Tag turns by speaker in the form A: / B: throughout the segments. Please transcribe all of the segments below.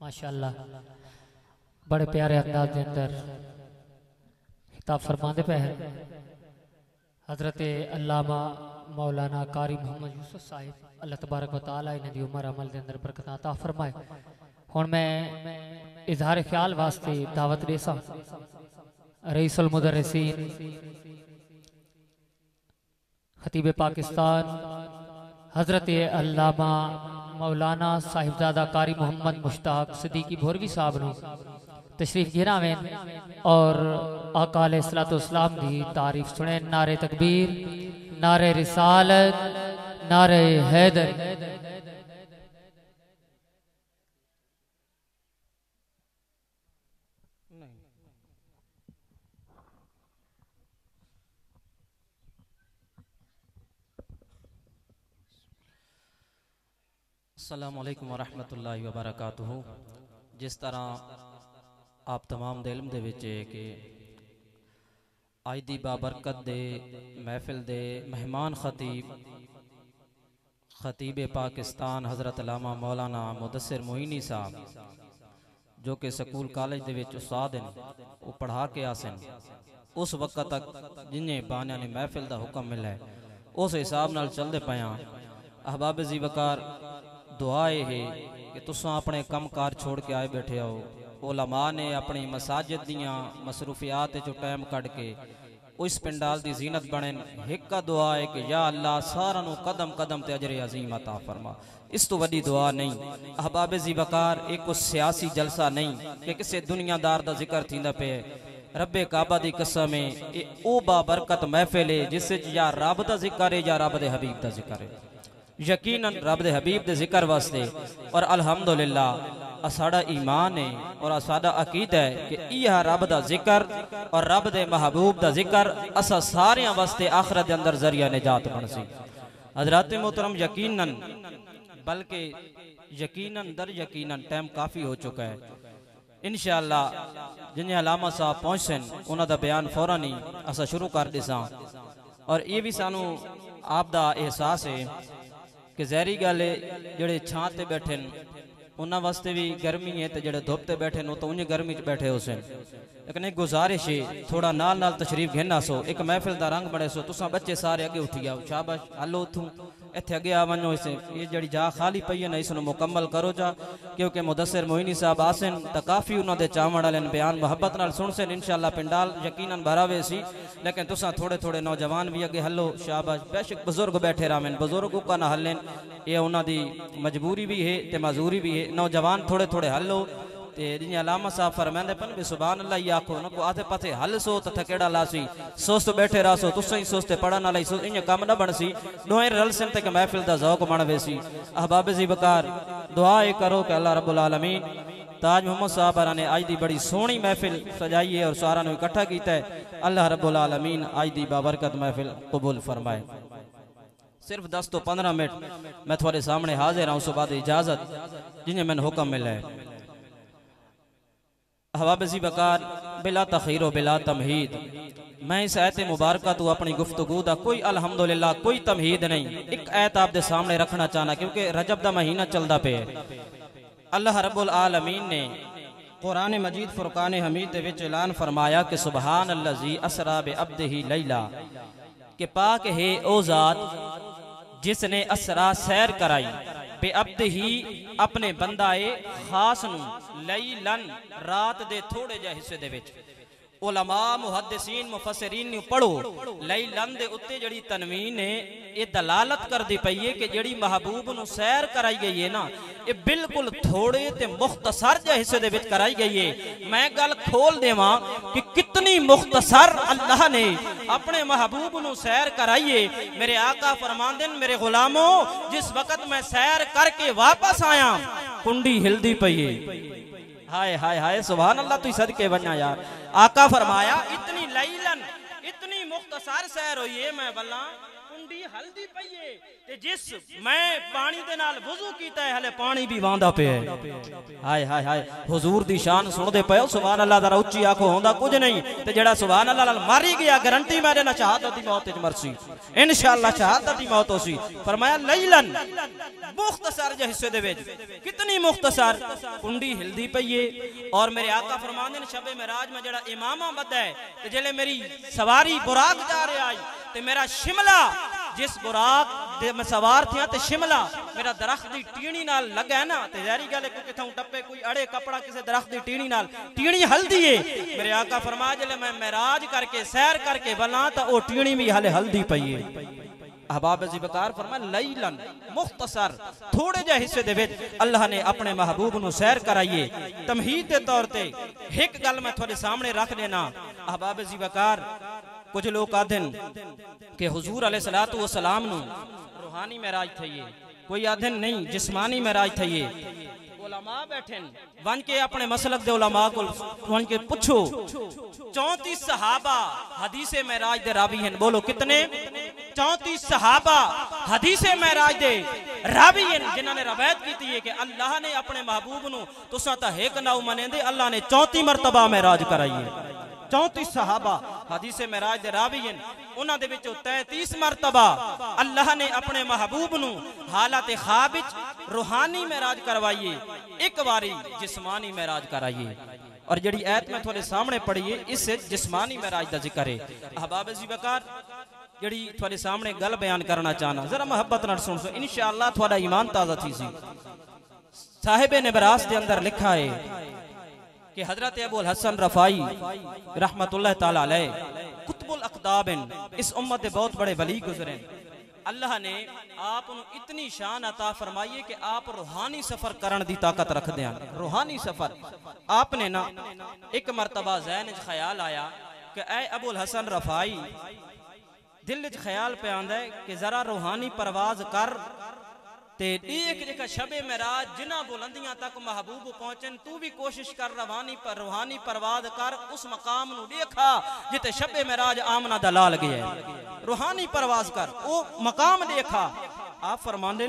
A: माशाअल्लाह बड़े प्यारे अंदाज के अंदर खिताब फरमाते पे हैं हजरत अल्लामा मौलाना कारी मोहम्मद यूसुफ साहिब अल्लाह तबारक व तआला इन्हां दी उम्र अमल के अंदर बरकत अता फरमाए। हुण मैं इजहार ख्याल वास्ते दावत देसा रईसुल मुदर्रिसीन खतीब पाकिस्तान हजरत अल्लामा मौलाना साहिबजादा कारी मोहम्मद मुश्ताक सिद्दीकी भोरवी साहब नु तशरीफ गिरावें और आका अलैहिस्सलाम दी तारीफ सुने। नारे तकबीर, नारे रिसालत, नारे हैदर।
B: अस्सलामु अलैकुम वरहमतुल्लाहि वबरकातुहू। जिस तरह आप तमाम दे इल्म दे विच है कि आज दी बाबरकत दे महफिल दे मेहमान खतीब पाकिस्तान हज़रत अल्लामा मौलाना मुदस्सिर मोइनी साहब जो कि स्कूल कॉलेज दे विच उस्ताद हैं, वो पढ़ा के आसन उस वक्त तक जिन्हें बानिया ने महफिल दा हुक्म मिला है उस हिसाब नाल चलते पाया। अहबाब जी वकार दुआ है कि तुसा अपने कम कार छोड़ के आए बैठे हो। उलमा ने अपनी मसाजिद दियाँ मसरूफियात जो टाइम कढ़ के उस पिंडाल की जीनत बने। एक दुआ है कि या अल्लाह सारा कदम कदम ते अजरे अजीम अता फरमा। इस तो वड्डी दुआ नहीं। अहबाब जी वकार एक सियासी जलसा नहीं कि किसी दुनियादार का जिक्र थींदा पे। रब्बे काबा दी कसम है ये ओ बाबरकत महफिल है जिस या रब का जिक्र है या रब दे हबीब का जिक्र है। यकीनन रब दे हबीब दे जिक्र वास्ते और अल्हम्दुलिल्लाह साड़ा ईमान है और साड़ा अकीदा है कि यह रब दा जिक्र और रब दे महबूब दा जिक्र असा सारे वास्ते आखिरत दे अंदर जरिया निजात बन सी। हजरात मोहतरम यकीनन बल्कि यकीनन दर यकीनन टाइम काफ़ी हो चुका है। इंशाअल्लाह जिन्हें अलामा साहब पहुँचन उन्हों का बयान फौरन ही असा शुरू कर दिसा। और ये भी सानू आप दा एहसास है कि जहरी गल जेड़े छां ते बैठे उन्होंने वास्ते भी गर्मी है तो जेड़े धुप ते बैठे तो उन्हें गर्मी च बैठे हो सन। लेकिन एक गुजारिश है थोड़ा नाल नाल तशरीफ घेना सो एक महफिल का रंग बने सो। तुसा बच्चे सारे अगे उठी आओ शाबाश हलो उठूँ इतने अगे आ वनो। इसे ये जड़ी जा खाली पई है ना इसनों मुकम्मल करो जा क्योंकि मुदस्सिर मोइनी साहब आसन तो काफ़ी उन्होंने चावण वाले बयान मुहब्बत नाल सुन सन। इंशाअल्लाह पिंडाल यकीनन भरावे सी लेकिन तुसा थोड़े थोड़े नौजवान भी अगे हलो शाबाश। बेशक बुजुर्ग बैठे रहें बुजुर्ग का ना हलन ये उन्होंने मजबूरी भी है तो मजूरी भी है। नौजवान थोड़े थोड़े हलो ते जिन्हें अलामा साहब फरमाते पन भी सुभान अल्लाह ही आखो उनको आधे पासे हल सो तो थकेड़ा लासी सोस्त बैठे रहो तुस ही सोचते पढ़न वाला इन कम न बन सी दोए रल सन तक महफिल का जौक बन वेसी। अहबाब जी बकार दुआ ये करो कि अल्लाह रब्बुल आलमीन ताज मोहम्मद साहब ने आज दी बड़ी सोहनी महफिल सजाई है और सारा इकट्ठा किया है। अल्लाह रब्बुल आलमीन आज दी बाबरकत महफिल कबूल फरमाए। सिर्फ 10 तो 15 मिनट मैं थोड़े सामने हाजिर हूँ उसके बाद इजाजत जिन्हें मैंने हुक्म मिला है। हवाब जी बकार बिला तखीर बिला तमहीद मैं इस आयत मुबारक तो अपनी गुफ्तगू का कोई अल्हम्दुलिल्लाह कोई तमहीद नहीं एक आयत आप दे सामने रखना चाहना क्योंकि रजब का महीना चलता पे। अल्लाह रब्बुल आलमीन ने कुरान मजीद फुरकान हमीद दे विच ऐलान फरमाया कि सुबहान अल्लज़ी असरा बि अब्दिही लैला के पाक है ओ जात जिसने असरा सैर कराई बे अब्द ही अपने बंदाए खास नू लैलन रात दे थोड़े जे हिस्से दे विच। उलमा मुहद्दिसीन मुफस्सिरीन ने पढ़ो लैलन दे उत्ते जड़ी तनवीन है ये दलालत कर दी पई है कि जड़ी महबूब नू सैर कराई गई है ना ये बिल्कुल थोड़े ते मुख्तसर जे हिस्से दे विच कराई गई है। मैं गल खोल देवां कि कितनी मुख्तसर अल्लाह ने अपने महबूब नू सैर कराई है। मेरे आका फरमांदे मेरे गुलामों जिस वक्त मैं सैर करके वापस आया कुंडी हिलदी पई है। हाय हाय हाय सुभान अल्लाह तू सदके वन्ना यार। आका फरमाया इतनी लैलन इतनी मुख्तसर सैर हुई है मैं बल्ला कुंडी टुंडी हल्दी पईए ते जिस मैं पानी दे नाल वुजू कीता है हले पानी भी वांदा पे है। हाय हाय हाय हुजूर दी शान सुनदे पए हो सुभान अल्लाह जरा उच्ची आखो होंदा कुछ नहीं ते जेड़ा सुभान अल्लाह नाल मारी गया गारंटी मेरे ना शहादत दी मौत विच मरसी इंशाअल्लाह शहादत दी मौत होसी। फरमाया लैलन मुख्तसर जे हिस्से दे विच कितनी मुख्तसर टुंडी हिलदी पईए और मेरे आका फरमांदे ने शबे मेराज में जेड़ा इमामा बदा है ते जेले मेरी सवारी बुराक जा रहा है ते मेरा शिमला जिस बुराक दे मैं सवार थिया ते शिमला मेरा दरख्त दी टीणी नाल लगा है ना ते जहरी गल कोई किथों टप्पे कोई अड़े कपड़ा किसी दरख्त दी टीणी नाल टीणी हल्दी है। मेरे आका फरमाया जले मैं मेराज करके सैर करके बला तो वो टीणी भी हले हल्दी पई है। अहबाब ज़िबकार फरमाया लैलन मुख्तसर थोड़े जे हिस्से दे विच अल्लाह ने अपने महबूब नु सैर कराइए। तमहीद दे तौर ते एक गल मैं थोड़े सामने रख देना। अहबाब ज़िबकार कुछ लोग आदन के हुजूर अलैहिस्सलातु वस्सलाम नु रूहानी महराज थईए, कोई आदन नहीं जिस्मानी महराज थईए। उलमा बैठे वन के अपने मसलक दे उलमा को वन के पूछो 34 सहाबा हदीसे महराज दे रावी हैं। बोलो कितने? 34 सहाबा हदीसे महराज दे रावी हैं जिन्हां ने रवायत की है कि अल्लाह ने अपने महबूब नु तुसां तां एक नाउ मनेंदे अल्लाह ने 34 मरतबा महराज कराई है। 34 सहाबा हदीसे महराज दे रावी हैं उन्हां दे विचों 33 मरतबा अल्लाह ने अपने महबूब नु हालत ख्वाब विच रूहानी महराज करवाइए, एक बारी जिस्मानी महराज कराइए। और जड़ी आयत में थोड़े सामने पढ़ी है इस जिस्मानी महराज दा जिक्र है। अहबाब ज़िबकार जड़ी थोड़े सामने गल बयान करना चाहना जरा मोहब्बत नाल सुन सो इंशाअल्लाह थोड़ा ईमान ताज़ा थी सी। साहिब नबरास के अंदर लिखा है कि हजरत अबुल हसन रफाई रहमतुल्लाह ताला अलैह कुतुबुल अक़ताब इस उम्मत के बहुत बड़े वली गुजरे। अल्लाह ने आप इतनी शान अता फरमाई है कि आप रूहानी सफर करने की ताकत रखते हैं। रूहानी सफर आपने ना एक मरतबा ज़हन च ख्याल आया कि ऐ अबुल हसन रफाई दिल च ख्याल पे आंदा है कि जरा रूहानी परवाज कर ते एक जगह शबे मेराज जिन्हां बुलंदियां तक महबूब पहुंचन तू भी कोशिश कर रूहानी परवाज कर उस मकाम नु देखा जिते शबे मेराज आमना दलाल गया रूहानी परवाज कर वो मकाम देखा। आप फरमांदे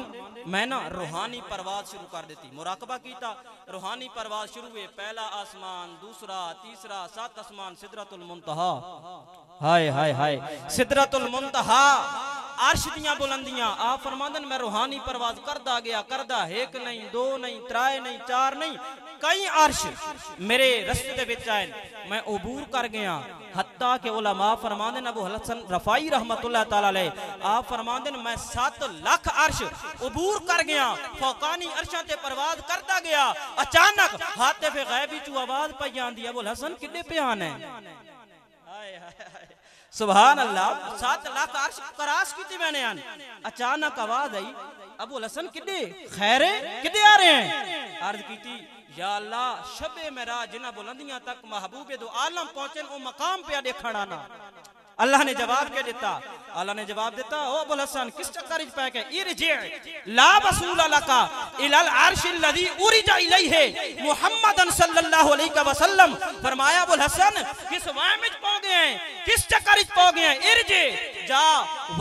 B: मैं ना रूहानी परवाज शुरू कर देती मुराकबा कीता रूहानी परवाज शुरू हुए पहला आसमान दूसरा तीसरा 7 आसमान सिदरतुल मुंतहा हाय हाय हाय सिदरतुल मुंतहा अर्श दियां बुलंदियां। आप फरमांदन मैं रूहानी परवाज करदा गया करदा एक नहीं दो नहीं त्राए नहीं चार नहीं कई अर्श मेरे रस्ते दे विच आए मैं अबूर कर गया हत्ता के उलमा फरमांदन अबू हसन रफाई रहमतुल्लाह ताला अलैह आप फरमांदन मैं 7 लाख अर्श अबूर कर गया फौकानी अर्शां ते परवाज करदा गया अचानक हाथे फे गैबी चू आवाज पई जांदी अबू हसन किड्डे प्यान है। हाय हाय सुभान अल्लाह 7 लाख अर्श करास की मैंने आन अचानक आवाज आई अबू हसन किड्डे खैरे किड्डे आ रहे हैं। अर्ज की या अल्लाह शबे मेराज जिन्हां बुलंदियां तक महबूबे दो आलम पहुंचे ओ मकाम पे देखण आना। अल्लाह ने जवाब क्या देता? अल्लाह ने जवाब देता ओ अबुल हसन किस चक्कर च पै के इरजी ला वसूल लका इलल अर्शिल लजी उरिजा इलैहि मुहम्मदन सल्लल्लाहु अलैहि वसल्लम। फरमाया अबुल हसन किस वाम में पहुंच गए हैं किस चक्कर च पहुंच गए हैं इरजी जा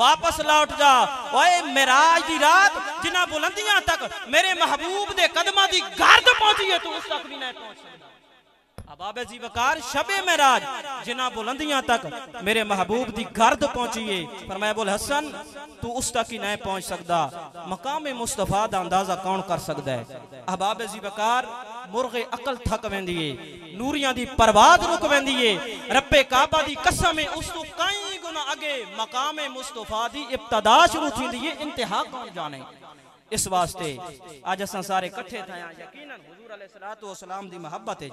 B: वापस लौट जा। ओए मेराज दी रात जिन्हां बुलंदियां तक मेरे महबूब दे कदमां दी गर्द पहुंची है तू उस तक भी नहीं पहुंच सकदा। अहबाब ज़िबकार शबे मेराज जिन्हां बुलंदियां तक मेरे महबूब दी गर्द पहुंची है। फरमाया अबुल हसन तू उस तक ही नहीं पहुंच सकदा मकाम मुस्तफा दा अंदाजा कौन कर सकदा है। अहबाब ज़िबकार मुर्गे अकल थक वेंदी है नूरियां दी परवाज रुक वेंदी है रब्बे काबा दी कसम है उस तो कई गुना आगे मकाम मुस्तफा दी इब्तदा शुरू थींदी है इंतहा कौन जाने। इस वास्ते आज असां सारे इकट्ठे थे यकीनन हुजूर अलैहिस्सलातु वस्सलाम दी मोहब्बत है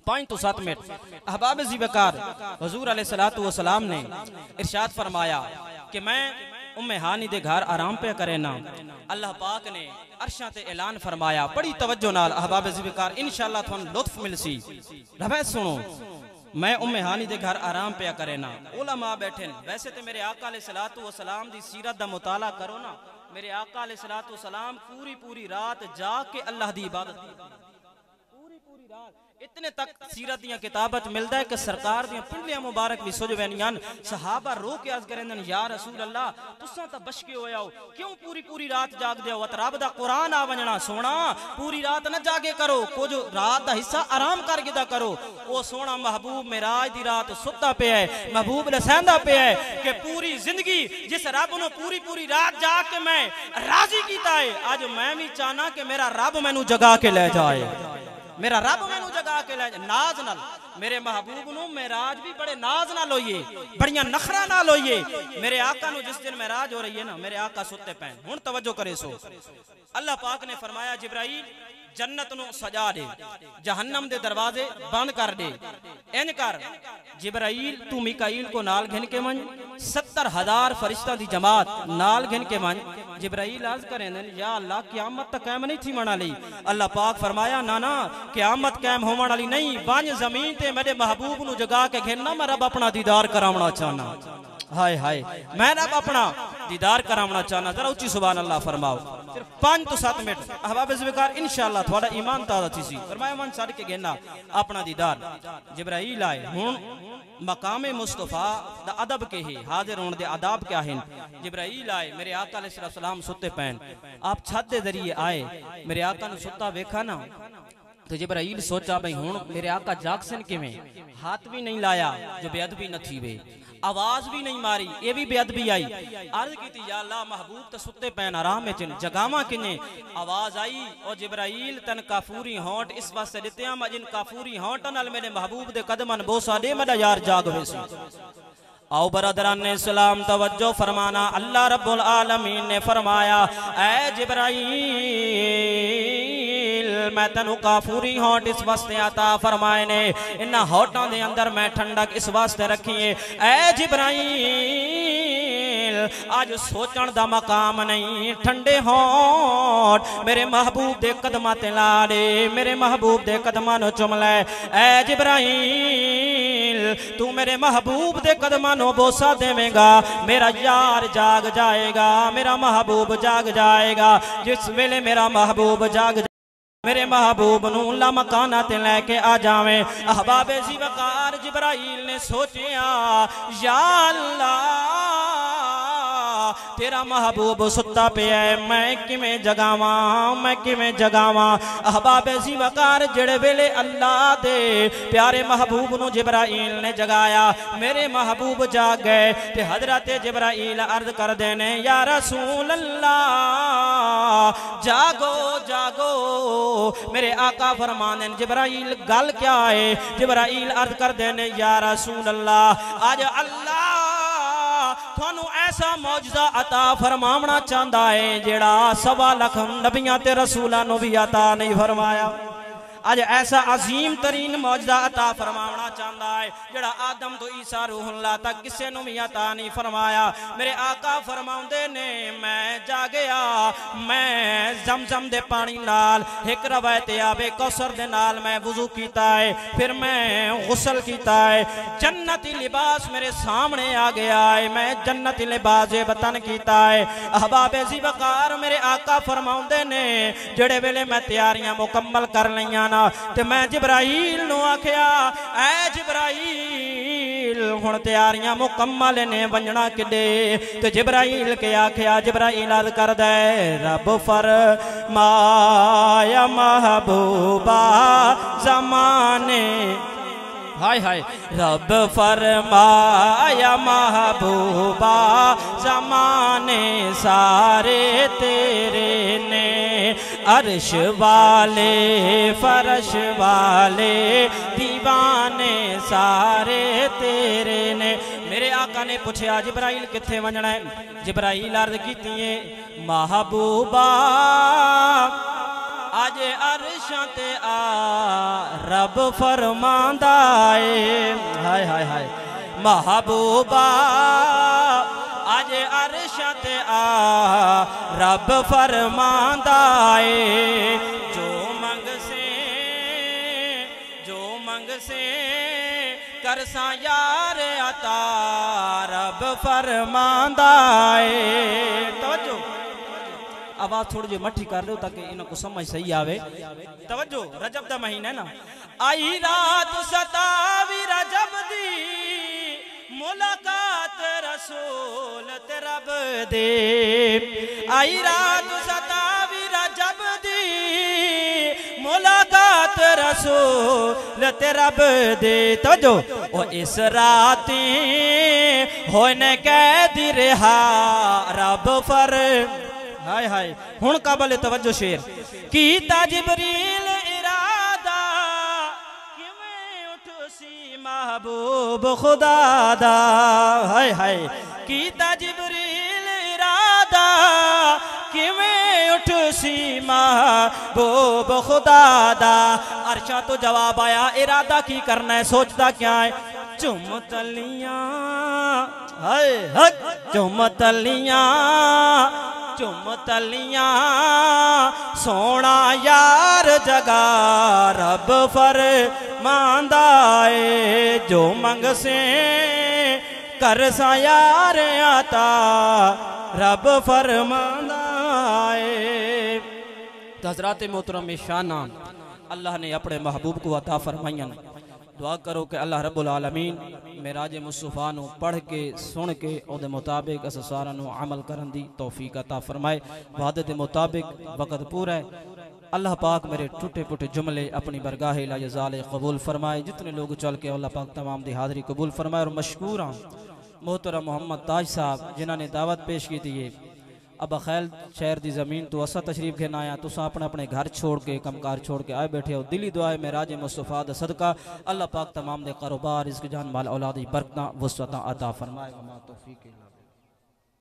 B: 5 तो 7 मिनट। अहबाब ज़िबकार हुजूर अलैहिस्सलातु वस्सलाम ने इरशाद फरमाया कि मैं उम्मे हानी दे घर आराम पे करे ना अल्लाह पाक ने अर्शां ते ऐलान फरमाया बड़ी तवज्जो नाल अहबाब ज़िबकार इंशाअल्लाह तुहानू लुत्फ मिलसी। रवायत सुनो मैं उम्मे हानी दे घर आराम पे करे ना उलमा बैठे वैसे तो मेरे आका अलैहिस्सलातु वस्सलाम दी सीरत दा मुताला करो ना मेरे आका अलैहिस्सलातु वस्सलाम पूरी रात जाके अल्लाह दी इबादत इतने तक सीरत दियां किताबां च मिलदा है कि सरकार दियां पिंडलियां मुबारक भी सुज वैनियां सहाबा रो के अर्ज करेंदन या रसूल अल्लाह तुसां तां बशके होया हो क्यों पूरी पूरी रात जागदे हो रब दा कुरान आ वणना सोना पूरी रात न जागे करो कुछ रात दा हिस्सा आराम करके दा करो ओ सोना महबूब मेराज दी रात सुत्ता पिया है महबूब लसैंदा पिया है कि पूरी जिंदगी जिस रब नु पूरी पूरी रात जाग के मैं राजी कीता है अज मैं भी चाहना कि मेरा रब मैनू जगा के ले जाए मेरा रब मैनू जगा के ले जाए नाज नाल मेरे महबूब नु मेराज भी बड़े नाज नाल होइए बड़ियां नखरा नाल होइए मेरे आका नु जिस दिन मेराज हो रही है ना मेरे आका सुते पैन हुन तवज्जो करे सो अल्लाह पाक ने फरमाया जिब्राइल जन्नत नु सजा दे जहन्नम दे दरवाजे बंद कर दे इंज कर जिब्राइल तू मिकाईल को नाल घिन के मन 70,000 फरिश्ता दी जमात नाल घिन के मन जिब्राइल अर्ज करेंदन या अल्लाह क़यामत तक कायम नहीं थी मना ली अल्लाह पाक फरमाया ना ना क़यामत कायम होने वाली नहीं बंज जमीन ते मेरे महबूब नु जगा के घिनना मैं रब अपना दीदार करावना चाहना हाय हाय मैं रब अपना दीदार करावना चाहना जरा उच्ची सुभान अल्लाह फरमाओ सिर्फ 5 तो 7 मिनट अहबाब ज़िकार इंशाअल्लाह थोड़ा ईमान ताज़ा थी सी फरमाया मन छड़ के घेना अपना दीदार जिब्राइल आए हुन मकामे मुस्तफा दा अदब के है हाजिर होने दे आदाब क्या है जिब्राइल आए मेरे आका अलैहि सलाम सुते पैन आप छत दे जरिए आए मेरे आका नु सुता देखा ना तो जिब्राइल सोचा भाई हुन मेरे आका जागसन किवें हाथ भी नहीं लाया जो बेअदबी न थी वे आवाज भी नहीं मारी ये भी बेअदबी आई अर्ज की या अल्लाह महबूब तो सुते पैन आराम में चिन जगावा किने आवाज आई और जिब्राइल तन काफूरी होंठ इस वास्ते दित्या जिन काफूरी होंठ नाल मेरे महबूब दे कदमन बोसा दे मेरा यार जाग वेसी आओ बरदरान ने सलाम तवज्जो फरमाना अल्लाह रब्बुल आलमीन ने फरमाया ऐ जिब्राइल मैं तेनू काफूरी होंठ इस वास्ते अता फरमाए ने इन्हां होठां दे अंदर मैं ठंडक इस वास्ते रखी है ऐ जिब्राइल आज सोचण दा मकाम नहीं ठंडे होंठ मेरे महबूब दे कदमां ते ला दे मेरे महबूब दे कदमां नु चुम ले ऐ जिब्राइल तू मेरे महबूब दे कदमां नु बोसा देवेगा मेरा यार जाग जाएगा मेरा महबूब जाग जाएगा जिस वेले मेरा महबूब जाग मेरे महबूब नू लमकाना ते लेके आ जावे अहबाबे ज़िवकार जिब्राइल ने सोचिया या अल्लाह तेरा महबूब सुता पिया है मैं किवें जगावा अहबाबे ज़िवकार जेड़े वेले अल्लाह दे प्यारे महबूब नू जिब्राइल ने जगाया मेरे महबूब जाग गए ते हजरत जिब्राइल अर्ज कर देने या रसूल अल्लाह जागो जागो मेरे आका फरमाने जिब्राइल गल क्या है जिब्राइल अर्ज कर देने या रसूल अल्लाह आज अल्लाह थानू ऐसा मौजज़ा अता फरमावना चाहता है जेड़ा 1.25 लाख नबियां ते रसूलां नू भी अता नहीं फरमाया आज ऐसा अजीम तरीन मौजज़ा अता फरमावना चाहता है जेड़ा आदम तो ईसा रूहुल्लाह तक किसी नू भी अता नहीं फरमाया मेरे आका फरमाउंदे ने मैं जागया मैं जमजम दे पानी नाल एक रवायत आवे कौसर दे नाल मैं वुजू कीता है फिर मैं गुसल कीता है जन्नती लिबास मेरे सामने आ गया है मैं जन्नती लिबास बतन कीता है अहबाबे ज़िवकार मेरे आका फरमाउंदे ने जेड़े वेले मैं तैयारियां मुकम्मल कर लईयां ना ते मैं जिब्राइल नु आख्या ऐ जिब्राइल हुण तैयारियां मुकम्मल ने वंजना किडे ते जिब्राइल के आख्या जिब्राइल अर्ज कर दे रब फरमाया महबूबा ज़माने हाय हाय रब फरमाया महबूबा ज़माने सारे तेरे ने अर्श वाले फरश वाले दीवाने सारे तेरे ने मेरे आका ने पूछा जिब्राइल किथे वंजना है जिब्राइल अर्ज कीती महबूबा आज अरशां ते आ रब फरमांदा है हाय हाय हाय महबूबा आज अरशां ते आ रब फरमांदा है जो मंग से करसा यार अता रब फरमांदा है तवज्जो आवाज थोड़ी जी मठी कर लो ताकि इनको समझ सही आवे। तवज्जो, रजब दा महीना है ना। आई रात सतावी रजब दी, मुलाकात रसूल ते रब दे। आई रात सतावी रजब दी, मुलाकात रसूल ते रब दे। तवज्जो, ओ इस राती होने कैदी रिहा रब फर। हाय हाय, हुण काबल तवज्जो शेर। कीता जिबरील इरादा, किवें उठसी महबूब खुदा दा। हाय हाय, कीता जिबरील इरादा, किवें उठसी महबूब खुदा दा। अर्शा तो जवाब आया, इरादा की करना है, सोचता क्या है। चुमतलियां, हाय हाय, चुमतलियां चुमतलियां, सोना यार जगा रब फर मांदाए। जो मंग से कर सा यार आता, रब फरमांदाए। हज़रात मोहतरम शाना, अल्लाह ने अपने महबूब को अता फरमाइयन। दुआ करो कि अल्लाह रब्बुल आलमीन मेराज मुस्तफा नू पढ़ के सुन के उहदे मुताबिक अस सारा नू अमल करन दी तौफीक अता फरमाए। वादे दे मुताबिक वक़्त पूरा है। अल्लाह पाक मेरे टूटे फूटे जुमले अपनी बरगाह ला यज़ाल कबूल फरमाए। जितने लोग चल के अल्लाह पाक तमाम दी हाज़री कबूल फरमाए। और मशकूर हाँ मोहतरम मोहम्मद ताज साहब जिन्होंने दावत पेश की थी। ये अब खैल शहर की ज़मीन तो असा तशरीफ घेन आया, तुसा अपने अपने घर छोड़ के कमकार छोड़ के आए बैठे हो। दिली दुआ है मेराज मुस्तफा दा सदका अल्लाह पाक तमाम दे कारोबार रिज़्क़ जान माल औलाद दी बरकत वसअत अता फरमाए।